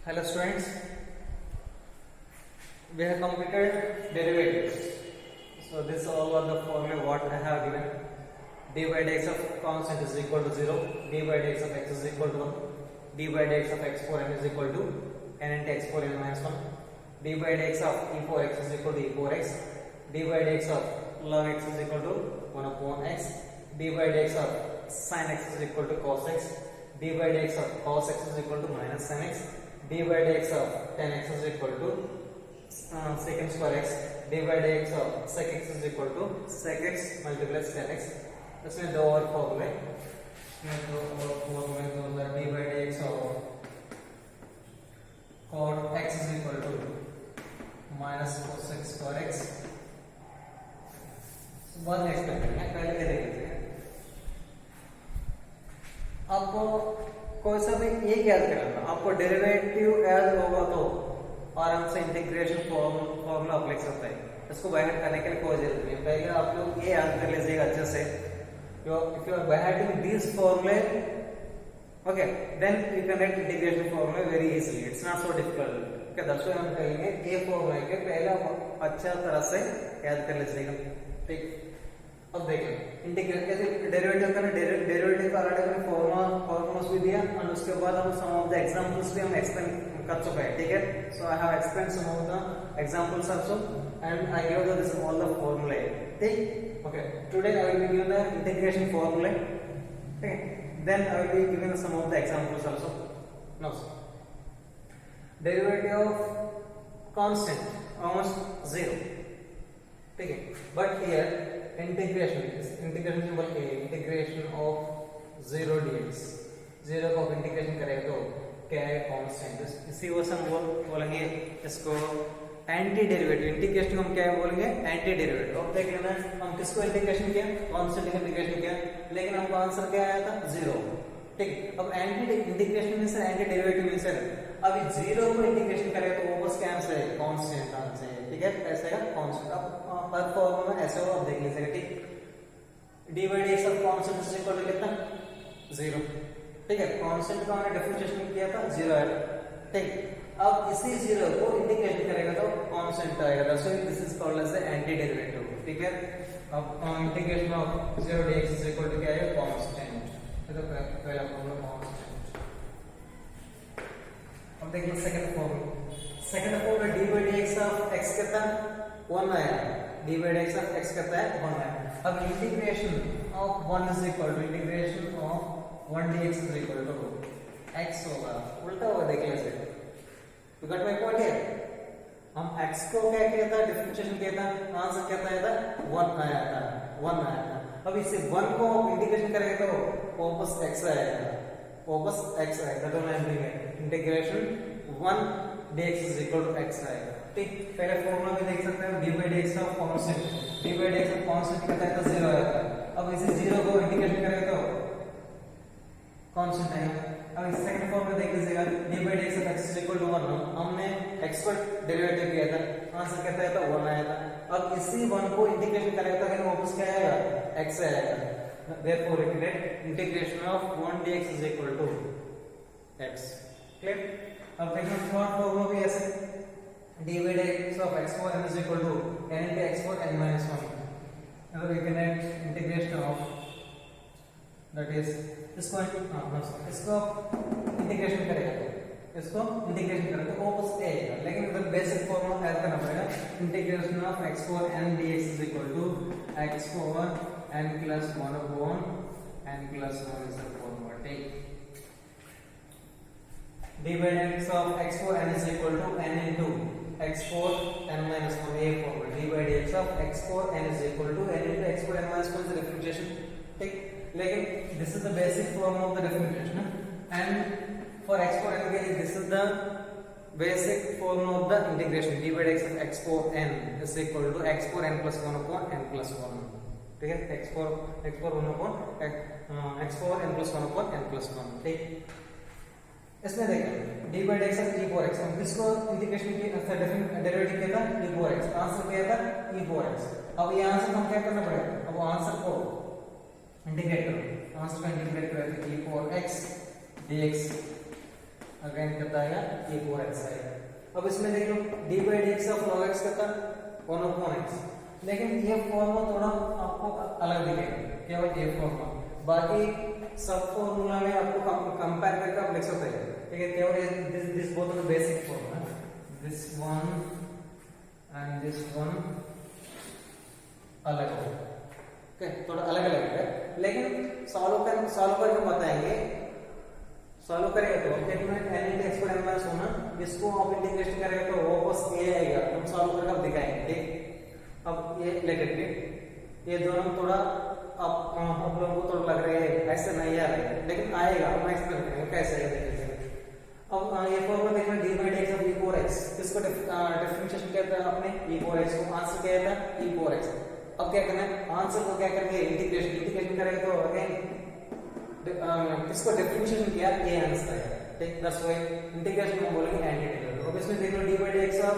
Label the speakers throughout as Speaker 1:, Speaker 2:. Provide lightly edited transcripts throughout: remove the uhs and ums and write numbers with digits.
Speaker 1: Hello students, we have completed derivatives. So this is all of the formula what I have given. D by dx of constant is equal to 0, d by dx of x is equal to 1, d by dx of x 4n is equal to n into x 4n minus 1, d by dx of e 4x is equal to e 4x, d by dx of log x is equal to 1 upon x, d by dx of sin x is equal to cos x, d by dx of cos x is equal to minus sin x, d by dx of tan x is equal to secant square x, d by dx of sec x is equal to sec x multiplies tan x. इसमें दो और फॉर्मूले, इसमें दो और फॉर्मूले तो होता है d by dx of cot x is equal to minus cosec square x. बाद में एक्सपेक्ट करेंगे, पहले ये देख लेते हैं. आपको कोई सा भी एक याद करना, आपको डेरिवेटिव याद होगा तो आराम से इंटीग्रेशन फॉर्मूला आप लिख सकते हैं. इसको बाहर करने के लिए कोई जरूरत नहीं है. पहले आप लोग ये याद कर लीजिएगा अच्छे से. If you are behaving these formulae, okay, then you can write integration formula very easily. It's not so difficult. Okay, that's why हम कहेंगे ये फॉर्मूला के पहले आप अच्छा तरह से याद कर लीजिएगा. ठीक, अब देखें इंटीग्रेट कैसे डेरिवेटिव करना. डेरिवेटिव का ऑलरेडी हमने फॉर्मूलास भी दिया और उसके बाद हम सम ऑफ द एग्जांपल्स भी हम एक्सप्लेन कर चुके हैं. ठीक है, so I have explain some of the examples also and I give this all the formula. ठीक, okay, today I will be given the integration formula. Okay, then I will be given some of the examples also. Now, derivative of constant almost 0. Okay, but here integration is integration symbol a, integration of 0 dx. 0 को integration करेंगे तो क्या है constant. इसी को हम बोलेंगे इसको एंटी डेरिवेटिव. इंटीग्रेशन हम क्या बोलेंगे, एंटी डेरिवेटिव. अब देख लेना हम किसको इंटीग्रेशन किया, कांस्टेंट इंटीग्रेशन किया, लेकिन हमको आंसर क्या आया था, 0. ठीक, अब एंटी इंटीग्रेशन में से एंटी डेरिवेटिव में से अभी 0 को इंटीग्रेशन करें तो वापस क्या आंसर है, कांस्टेंट आंसर है. ठीक है, ऐसे का कांस्टेंट. अब हर फॉर्मूला में ऐसे हो, आप देख लीजिएगा. ठीक, d by d x of constant is equal to कितना, 0. ठीक है, कांस्टेंट का हमने डिफरेंशिएशन किया था, 0 आया. ठीक, अब इसी 0 को इंटीग्रेट करेगा तो कांस्टेंट आएगा. So this is called as the anti derivative. ठीक है, अब integration of 0 dx is equal to क्या है, कांस्टेंट. तो पहला फॉर्मूला कांस्टेंट. अब देखिए second formula. Second formula d by dx of x कितना 1 आया. d by dx of x कितना है, 1 आया. अब integration of 1 is equal to integration of 1 dx is equal to x होगा. उल्टा होगा, देख लीजिए. You got my point here? हम x को क्या किया था, डिफरेंशिएशन किया था, आंसर क्या था, 1 आया था, 1 आया था. अब इसे 1 को इंटीग्रेशन करेंगे तो वापस x आएगा, वापस x आएगा. तो मैं integration 1 dx is equal to x आएगा. ठीक, पहले फॉर्मूला में देख सकते हैं d by dx of constant. d by dx of constant कितना है, तो 0 आया था. अब इसे 0 को इंटीग्रेशन करेंगे तो कांस्टेंट आएगा. अब इस सेकंड फॉर्म में देख लीजिएगा, d by dx of x is equal to 1. हमने x पर डेरिवेटिव किया था, आंसर कितना आया था, 1 आया था. अब इसी 1 को इंटीग्रेशन करेंगे तो फिर वापस क्या आएगा, x आएगा. therefore integration of 1 dx is equal to x. Clear. अब देखो थर्ड फॉर्मूला भी ऐसे, d by dx of x4 n is equal to n into x4 n minus 1. now we can add integration of that is इसको integration करेगा तो इसको integration करेगा तो वापस क्या आएगा. लेकिन इधर बेसिक फॉर्मूला ऐड करना पड़ेगा. Integration of x4 n dx is equal to x4 n plus 1 upon n plus 1 is the formula. take d by dx of x4 n is equal to n into x4 n minus 1. a formula d by dx of x4 n is equal to n into x4 n minus 1 is the differentiation. take, लेकिन this is the basic form of the differentiation and for x4 n this is the basic form of the integration. d by dx of x4 n is equal to x4 n plus 1 upon n plus 1. ठीक है, x4 1 upon x4 n plus 1 upon n plus 1. ठीक, इसमें देखें d by dx of e4x. हम किसको integration किया, derivative किया था e4x, आंसर किया था e4x. अब ये आंसर हम क्या करना पड़ेगा, अब आंसर को इंटीग्रेट करो. आंसर का इंटीग्रेट करें तो e4x dx अगेन कितना आएगा e power x आएगा। अब इसमें देख लो dy by dx of log x कितना 1 upon x, लेकिन ये फॉर्मूला थोड़ा आपको अलग दिखेगा, केवल ये फॉर्मूला, बाकी सब फॉर्मूला में आपको कंपेयर करके आप लिख सकते हैं, ठीक है। केवल this both are basic formula, this one and this one अलग है, ओके, थोड़ा अलग अलग है, लेकिन सॉल्व करके बताएंगे। सॉल्व करेंगे तो देखना n into x पर n होना, इसको आप इंटीग्रेशन करेंगे तो वापस a आएगा, हम सॉल्व करके आप दिखाएंगे, ठीक। अब ये लेकर के ये दोनों थोड़ा आप लोगों को थोड़ा लग रहा है ऐसे नहीं आ रहा है, लेकिन आएगा, हम एक्सप्लेन करेंगे कैसे आएगा देखिए। अब ये फॉर्मूला देखना dy by dx of e power x, इसको डिफरेंशिएशन क्या था आपने e power x को, आंसर क्या था e power x। अब क्या करना है, आंसर को क्या करेंगे इंटीग्रेशन करेंगे तो अगेन इसको डिफरेंशिएशन किया ये आंसर आएगा, ठीक। दैट्स व्हाई इंटीग्रेशन में बोलेंगे एंड इंटीग्रल। अब इसमें देख लो dy by dx of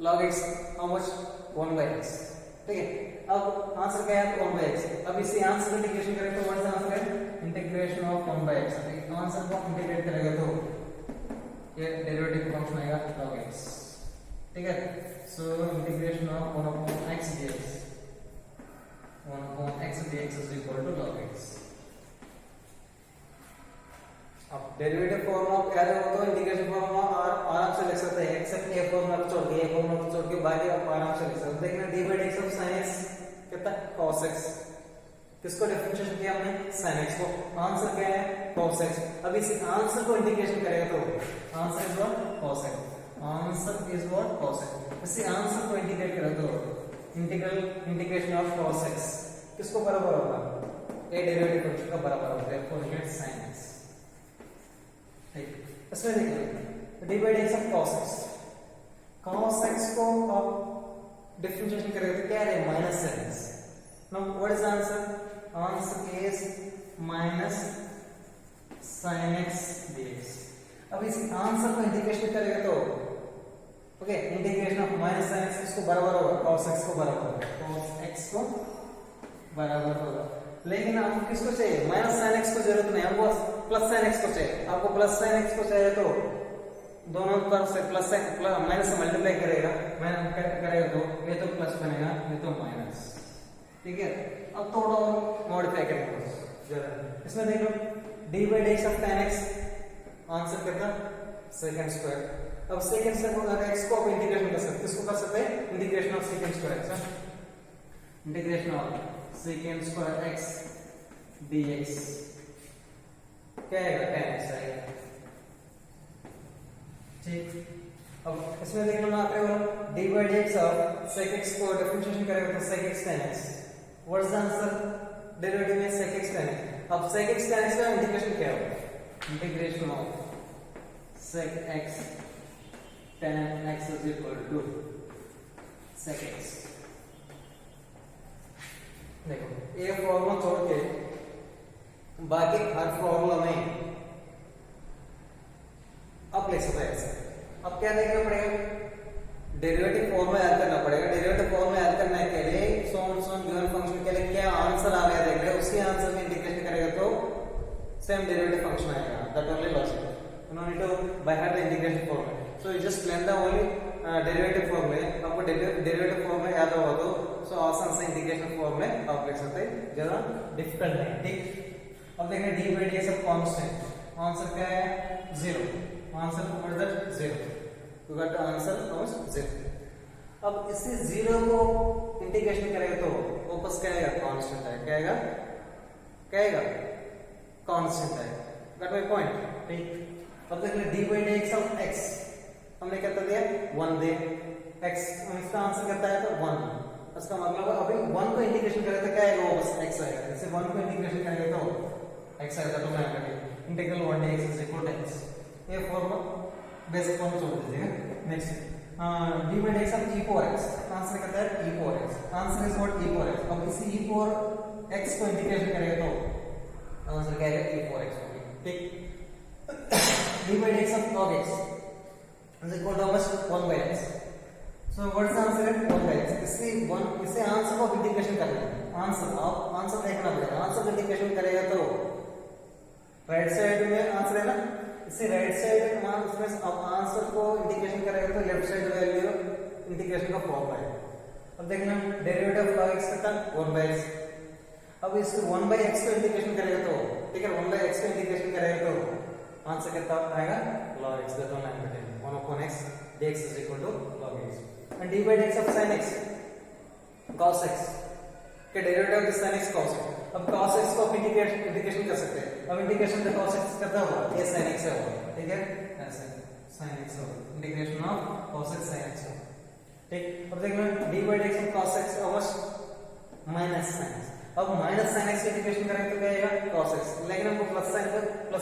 Speaker 1: log x how much 1 by x, ठीक है। अब आंसर क्या है 1 by x। अब इसी आंसर को इंटीग्रेशन करें तो व्हाट इज आंसर है इंटीग्रेशन ऑफ 1 by x, ठीक। आंसर को इंटीग्रेट करेंगे तो ये डेरिवेटिव फंक्शन आएगा log x, ठीक है। So integration of 1 upon x dx, 1 upon x dx is equal to log x। अब डेरिवेटिव फॉर्मूला याद हो तो इंटीग्रेशन फॉर्मूला और आराम से लिख सकते हैं, एक्सेप्ट ए फॉर्मूला को छोड़ के बाकी आप आराम से लिख सकते हैं। देखना dy by dx of sin x कितना cos x, किसको डिफरेंशिएशन किया हमने sin x को, आंसर क्या है cos x। अब इस आंसर को इंटीग्रेशन करेगा तो answer is what cos x, answer is what cos x। इसी आंसर को इंटीग्रेट करें तो इंटीग्रेशन ऑफ cos x किसको बराबर होगा, ए डेरिवेटिव फंक्शन का बराबर होगा, therefore get sin x, ठीक। इसमें देखिए dy by dx of cos x को आप डिफरेंशिएशन करेंगे तो क्या है minus sin x। Now what is answer, answer is minus sin x dx। अब इस आंसर को इंटीग्रेशन करेंगे तो okay integration of minus sin x इसको बराबर होगा cos x को बराबर होगा, cos x को बराबर होगा। लेकिन आपको किसको चाहिए, माइनस sin x को जरूरत नहीं, हमको प्लस sin x को चाहिए। आपको प्लस sin x को चाहिए तो दोनों तरफ से प्लस माइनस से मल्टीप्लाई करेगा तो ये तो प्लस बनेगा, ये तो माइनस, ठीक है। अब थोड़ा और मॉडिफाई करेंगे जरा। इसमें देखो dy by dx of tan x, answer कितना सेकंड स्क्वायर। अब सेकंड से अगर x को आप इंटीग्रेशन कर सकते हैं, किसको कर सकते हैं integration of second square x, integration of second square x dx क्या आएगा tan x आएगा, ठीक। अब इसमें देखना ना आपको dy by dx of sec x को डिफरेंशिएशन करेंगे तो sec x tan x, what is answer derivative में sec x tan x। अब sec x tan x का इंटीग्रेशन क्या होगा, integration of sec x tan x is equal to sec x। देखो ये फॉर्मूला छोड़ के बाकी हर फॉर्मूला में अब लिख सकते हैं ऐसे। अब क्या देखना पड़ेगा, डेरिवेटिव फॉर्मूला याद करना पड़ेगा। डेरिवेटिव फॉर्मूला याद करने के लिए सोन गिवन फंक्शन के लिए क्या आंसर आ रहा है देख रहे हैं, उसी आंसर में इंटीग्रेशन करेगा तो सेम डेरिवेटिव फंक्शन आएगा, that only logic, no need to by heart the integration formula. So you just learn the only derivative formula. आपको डेरिवेटिव फॉर्मूला याद होगा तो सो आसान से इंटीग्रेशन फॉर्मूला आप लिख सकते हैं, ज्यादा डिफिकल्ट नहीं, ठीक। अब देखें dy by dx of constant, answer क्या है 0, answer what is that 0, you got the answer was 0। अब इसी 0 को इंटीग्रेशन करेंगे तो वापस क्या आएगा कांस्टेंट आएगा, क्या आएगा क्या आएगा कांस्टेंट आएगा, गॉट माय पॉइंट, ठीक। अब देख ले dy by dx of x हमने क्या दिया 1 दे x, इसका आंसर कितना है तो 1, इसका मतलब अभी 1 को इंटीग्रेशन करें तो क्या आएगा वापस x आएगा, जैसे 1 को इंटीग्रेशन करेंगे तो x आएगा, तो मैं करेंगे integral 1 dx is equal to x। ये फॉर्मूला बेसिक फॉर्मूला छोड़ दीजिएगा। Next dy by dx of e power x, answer कितना है e power x, answer is what e power x। अब इसी e power x को इंटीग्रेशन करेंगे तो आंसर क्या आएगा e power x होगा, ठीक। dy by dx of log x is equal to 1 by x, so what is the answer है 1 by x। इसे आंसर को इंटीग्रेशन करना है, आंसर देखना पड़ेगा। आंसर इंटीग्रेशन करेगा तो राइट साइड में आंसर है ना, इसी राइट साइड मान उसमें अब आंसर को इंटीग्रेशन करेगा तो लेफ्ट साइड वैल्यू इंटीग्रेशन का फॉर्म आएगा। अब देखना डेरिवेटिव ऑफ log x कितना 1/x। अब इस 1/x को इंटीग्रेशन करेगा तो ठीक है 1/x को इंटीग्रेशन करेगा तो आंसर कितना आएगा log x that one line बेटे 1/x dx is equal to log x and d by dx of sin x cos x के derivative of sin x cos x। अब cos x को integration कर सकते हैं। अब इंटीग्रेशन से cos x कितना होगा ये sin x होगा ठीक है ऐसे sin x होगा integration of cos x sin x होगा ठीक। अब देखना d by dx of cos x almost minus sin x। अब माइनस sin x इंटीग्रेशन करेंगे तो क्या आएगा cos x लेकिन हमको प्लस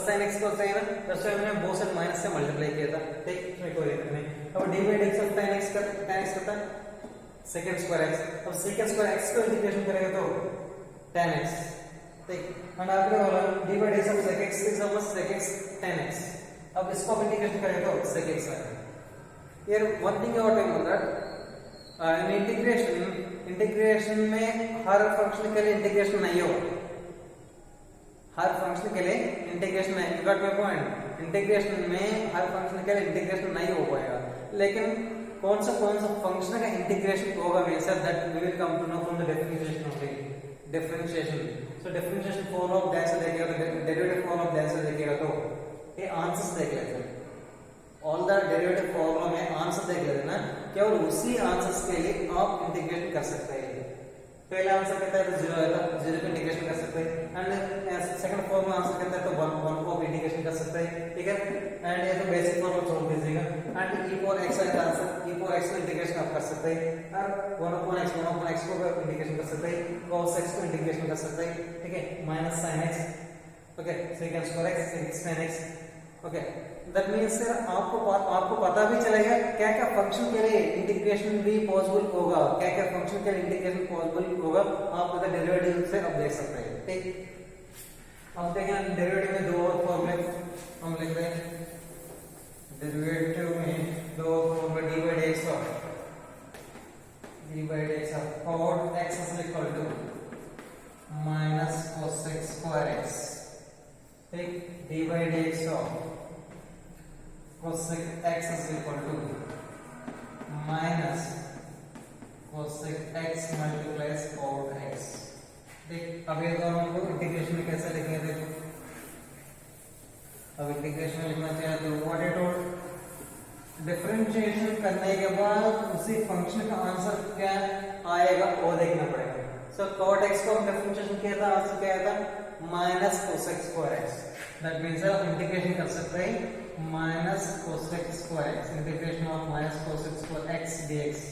Speaker 1: sin x को चाहिए ना जैसे हमने बोथ साइड माइनस से मल्टीप्लाई किया था ठीक इसमें कोई दिक्कत नहीं। अब d by dx of tan x कितना सेकंड स्क्वायर x। अब सेकंड स्क्वायर x को इंटीग्रेशन करेंगे तो tan x ठीक और आगे वाला d by dx of sec x is almost sec x tan x। अब इसको इंटीग्रेशन करेंगे तो sec x आएगा। Here one thing about that integration में हर फंक्शन के लिए इंटीग्रेशन नहीं होगा। हर फंक्शन के लिए इंटीग्रेशन नहीं गॉट माय पॉइंट। इंटीग्रेशन में हर फंक्शन के लिए इंटीग्रेशन नहीं हो पाएगा लेकिन कौन सा फंक्शन का इंटीग्रेशन होगा that we will come to know from the definition of differentiation. So differentiation form of that से देखिएगा तो डेरिवेटिव फॉर्म ऑफ दैट से देखिएगा तो ये आंसर्स देख लेते हैं। ऑल द डेरिवेटिव फॉर्मूला में आंसर देख लेते ना केवल उसी आंसर्स के लिए आप इंटीग्रेशन कर सकते हैं। पहला आंसर कहता है तो 0 आएगा 0 को इंटीग्रेशन कर सकते हैं एंड सेकंड फॉर्मूला आंसर कहता है तो 1 को इंटीग्रेशन कर सकते हैं ठीक है एंड ये तो बेसिक फॉर्मूला छोड़ दीजिएगा एंड e power x आएगा आंसर e power x को इंटीग्रेशन आप कर सकते हैं और 1/x को इंटीग्रेशन कर सकते हैं cos x को इंटीग्रेशन कर सकते हैं ठीक है minus sin x okay second square x sin x okay that means sir आपको पता भी चलेगा क्या क्या फंक्शन के लिए इंटीग्रेशन भी पॉसिबल होगा क्या क्या फंक्शन के लिए इंटीग्रेशन पॉसिबल होगा आप इधर डेरिवेटिव से अब देख सकते हैं ठीक। अब देखें डेरिवेटिव में दो और फॉर्मूले हम लिख रहे हैं। डेरिवेटिव में दो फॉर्मूले dy dx of cos x is equal to minus cos x square x ठीक dy dx of cosec x is equal to minus cosec x multiplies cot x ठीक। अब ये दोनों को इंटीग्रेशन में कैसे लिखेंगे देखो। अब इंटीग्रेशन में लिखना चाहिए तो व्हाट इट टोल्ड डिफरेंशिएशन करने के बाद उसी फंक्शन का आंसर क्या आएगा वो देखना पड़ेगा। सो cot x को हम डिफरेंशिएशन किया था आंसर क्या आया था minus cosec square x that means आप इंटीग्रेशन कर सकते हैं minus cosec square x integration of minus cosec square x dx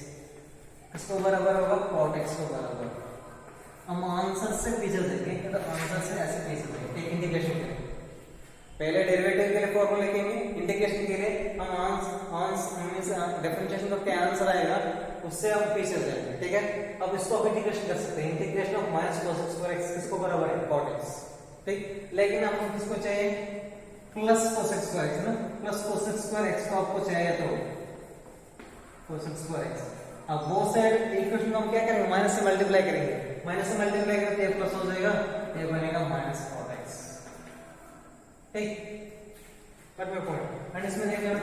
Speaker 1: इसको बराबर होगा cot x को बराबर। हम आंसर से पीछे देखेंगे तो आंसर से ऐसे पीछे देखेंगे एक इंटीग्रेशन के लिए पहले डेरिवेटिव के लिए फॉर्मूला लिखेंगे इंटीग्रेशन के लिए हम डिफरेंशिएशन का क्या आंसर आएगा उससे हम पीछे जाएंगे ठीक है। अब इसको आप इंटीग्रेशन कर सकते हैं integration of minus cosec square x किसको बराबर है cot x ठीक। लेकिन आपको किसको चाहिए प्लस cosec स्क्वायर x ना प्लस cosec स्क्वायर x को आपको चाहिए तो cosec स्क्वायर x। अब वो साइड इक्वेशन हम क्या करेंगे माइनस से मल्टीप्लाई करेंगे माइनस से मल्टीप्लाई करके ये प्लस हो जाएगा ये बनेगा माइनस cot x ठीक। बट मैं पॉइंट एंड इसमें देखिएगा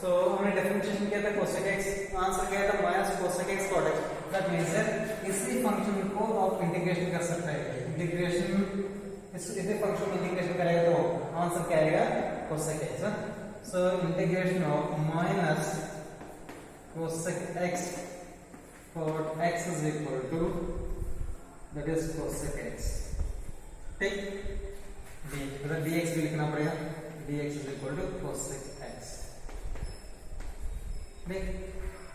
Speaker 1: तो हमने डिफरेंशिएशन किया था cosec x आंसर क्या था minus cosec x cot x that means इसी फंक्शन को आप इंटीग्रेशन कर सकते हैं इंटीग्रेशन इसी फंक्शन में इंटीग्रेशन करेंगे तो आंसर क्या आएगा cosec x। So integration of minus cosec x cot x is equal to that is cosec x ठीक। मतलब dx भी लिखना पड़ेगा dx is equal to cosec x ठीक।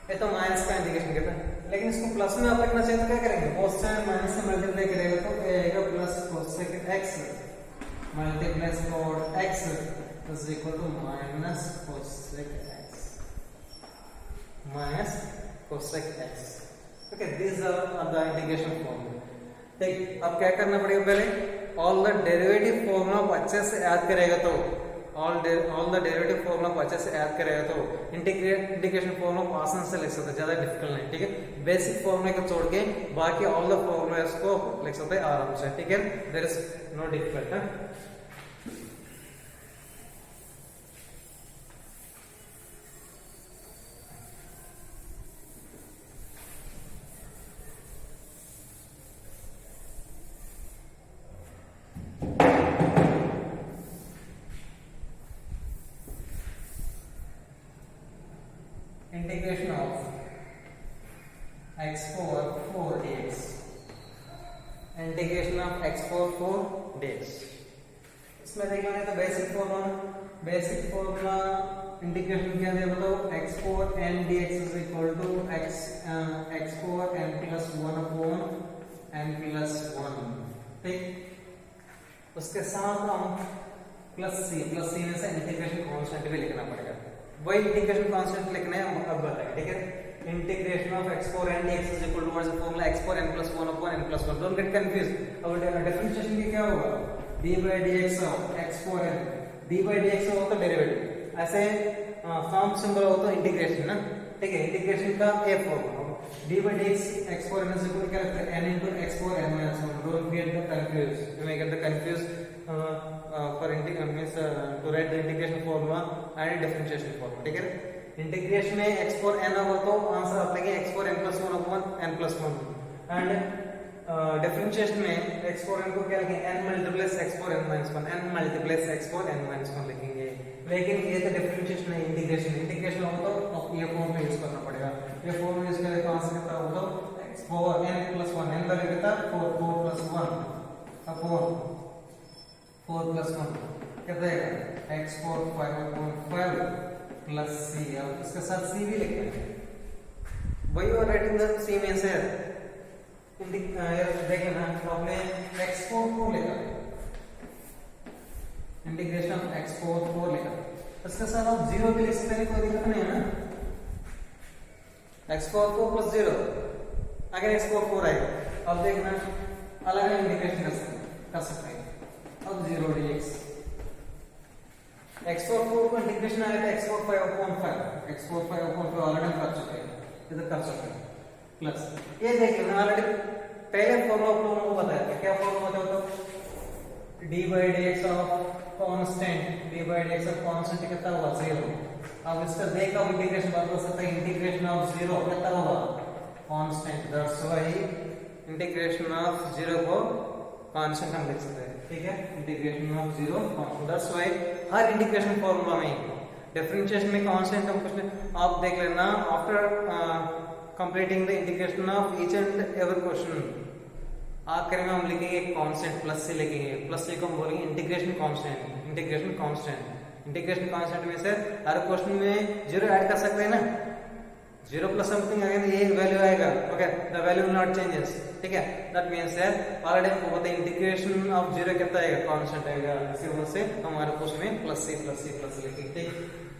Speaker 1: ये तो माइनस का इंटीग्रेशन करता है लेकिन इसको प्लस में आप लिखना चाहिए तो क्या करेंगे cos से माइनस से मल्टीप्लाई करेगा तो ये आएगा plus cosec x multiplies cot x is equal to minus cosec x minus cosec x okay these are the integration formula ठीक। अब क्या करना पड़ेगा पहले ऑल द डेरिवेटिव फॉर्मूला को अच्छे से याद करेगा तो ऑल द डेरिवेटिव फॉर्मूला को अच्छे से याद करेगा तो इंटीग्रेशन फॉर्मूला को आसान से लिख सकते हैं ज्यादा डिफिकल्ट नहीं ठीक है। बेसिक फॉर्मूला को छोड़ के बाकी ऑल द फॉर्मूलास को लिख सकते हैं आराम से ठीक है देयर इज नो डिफिकल्ट। इसमें देख लेंगे तो बेसिक फॉर्मूला इंटीग्रेशन क्या है बताओ, x4 n dx is equal to x4 n plus 1 upon n plus 1, ठीक। उसके साथ हम प्लस सी में से इंटीग्रेशन कांस्टेंट भी लिखना पड़ेगा। वही इंटीग्रेशन कांस्टेंट लिखना है, हम अब बताएंगे, ठीक है। Integration of x4 n dx is equal to what is the formula, x4 n plus 1 upon n plus 1। Don't get confuse. अब डिफरेंशिएशन की क्या होगा, d by dx of x4 n, d by dx हो तो derivative, ऐसे form symbol हो तो integration ना, ठीक है। इंटीग्रेशन का ए form d by dx x4 n is equal to क्या लगता है, n into x4 n minus 1। don't get the confused, you may get the confused for means to write the integration formula and differentiation formula, ठीक है। Integration में x4 n होगा तो answer आता है x4 n plus 1 upon n plus 1, and differentiation में x4 n को क्या लिखेंगे, n multiplies x4 n minus 1, n multiplies x4 n minus 1 लिखेंगे। लेकिन ये तो डिफरेंशिएशन है, इंटीग्रेशन हो तो ये फॉर्म में यूज करना पड़ेगा। ये फॉर्म यूज करें तो आंसर कितना होगा, x4 n plus 1, n value कितना 4 plus 1 अपॉन 4 plus 1 कितना आएगा, x4 5/5 प्लस c। अब इसके साथ c भी लिखते हैं, वही और राइटिंग द c में से देख लेना आपने x4 को लेकर इंटीग्रेशन ऑफ x4 को लेकर, इसके साथ आप 0 भी लिख सकते हैं, कोई दिक्कत नहीं है ना। x4 4 plus 0 अगर x4 4 आएगा, अब देखना अलग अलग इंटीग्रेशन कर सकते हैं। अब 0 dx x4 4 को इंटीग्रेशन आया था x4 5/5, x4 5/5 ऑलरेडी कर चुके हैं, इधर कर सकते हैं प्लस ये देख लेना, ऑलरेडी पहले फॉर्मूला आप लोगों को बताया था, क्या फॉर्मूला बताओ तो d by dx of constant, d by dx of constant कितना होगा 0। अब इसका देखा इंटीग्रेशन बात कर सकते हैं, इंटीग्रेशन ऑफ 0 कितना होगा constant, that's why integration of 0 को कांस्टेंट हम लिख सकते हैं, ठीक है। Integration of 0 constant, that's why her integration formula में डिफरेंशिएशन में कांस्टेंट हम कुछ आप देख लेना, after completing the integration of each and every question आखिर में हम लिखेंगे कांस्टेंट प्लस से लिखेंगे, प्लस से को हम बोलेंगे integration constant, integration constant. Integration constant में से हर क्वेश्चन में 0 ऐड कर सकते हैं ना, 0 प्लस समथिंग अगर ये वैल्यू आएगा, okay, the value will not changes, ठीक है। दैट मींस दैट ऑलरेडी हमको पता है इंटीग्रेशन ऑफ 0 कितना आएगा, कांस्टेंट आएगा, इसी वजह से हमारे क्वेश्चन में प्लस से लिखेंगे, ठीक।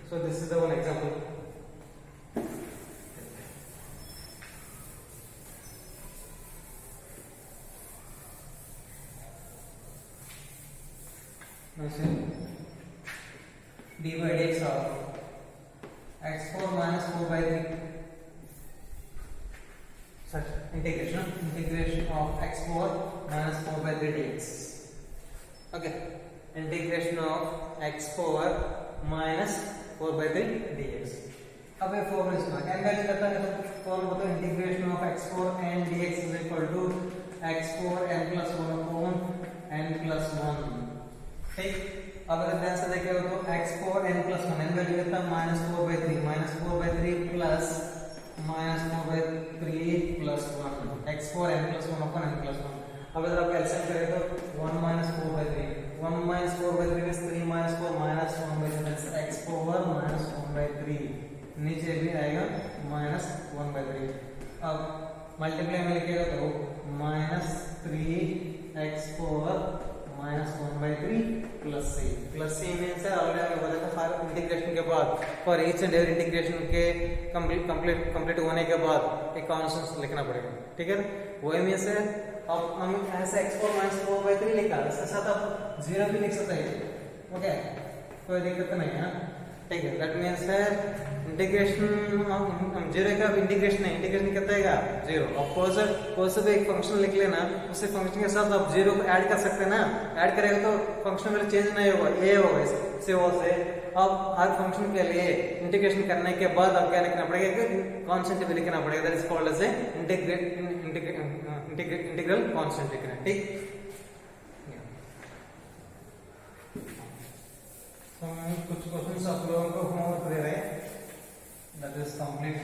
Speaker 1: सो this is the one example. d by dx of x4 minus 4/3 such integration of x4 minus 4/3 dx, okay, integration of x4 minus 4/3 dx। अब ये फॉर्मूला इसका n वैल्यू कितना है तो फॉर्मूला बताओ, integration of x4 n dx is equal to x4 n plus 1 upon n plus 1, ठीक। अब अगर ध्यान से देखें तो x4 n plus 1, n value कितना -4/3 plus -4/3 plus 1, x4 n plus 1 upon n plus 1। अब अगर आप एलसीएम करें तो 1 -4/3, 1 -4/3 is 3 - 4 -1/3, x4 -1/3, नीचे भी आएगा -1/3। अब मल्टीप्लाई में लिखेगा तो -3x4 -1/3 प्लस सी में से ऑलरेडी हमने बताया था हर इंटीग्रेशन के बाद, for each and every integration के कंप्लीट होने के बाद एक कांस्टेंट लिखना पड़ेगा, ठीक है। वही में से अब हम ऐसे x4 -4/3 लिखा, इसके साथ आप 0 भी लिख सकते हैं, ओके, कोई दिक्कत नहीं है, ठीक है। दैट मींस है इंटीग्रेशन हम 0 का इंटीग्रेशन है, इंटीग्रेशन कितना आएगा 0। अब कोई सा भी एक फंक्शन लिख लेना, उसी फंक्शन के साथ आप 0 को ऐड कर सकते हैं ना, ऐड करेगा तो फंक्शन में चेंज नहीं होगा, ये होगा इसे वो से। अब हर फंक्शन के लिए इंटीग्रेशन करने के बाद अब क्या लिखना पड़ेगा, कांस्टेंट भी लिखना पड़ेगा, that is called as integral constant लिखना है, ठीक। कुछ क्वेश्चंस आप लोगों को होमवर्क दे रहे हैं, that is complete.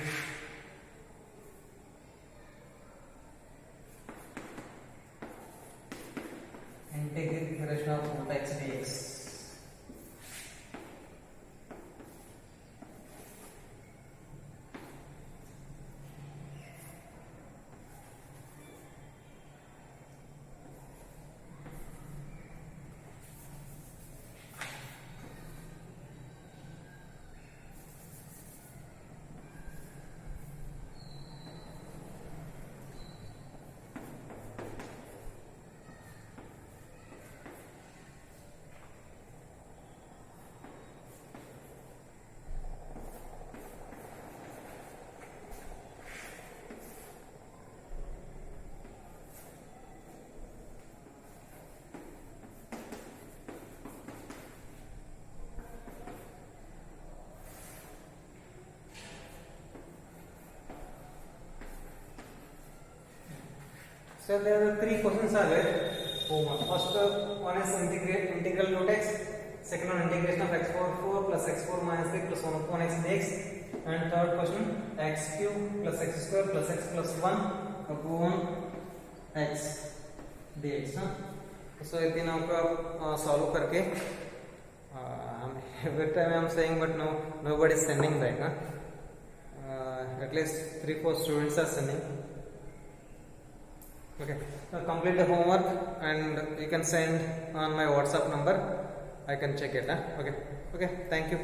Speaker 1: Integration of x dx So there are three questions are there. First one is integral root x. Second one integration of x power 4 plus x power minus 3 plus 1 upon x dx. And third question x cube plus x square plus x plus 1 upon x dx. So इतनी नाम का solve करके every time I am saying, but now nobody is sending back. At least 3-4 students are sending. Okay, now complete the homework and you can send on my WhatsApp number. I can check it. Okay, thank you.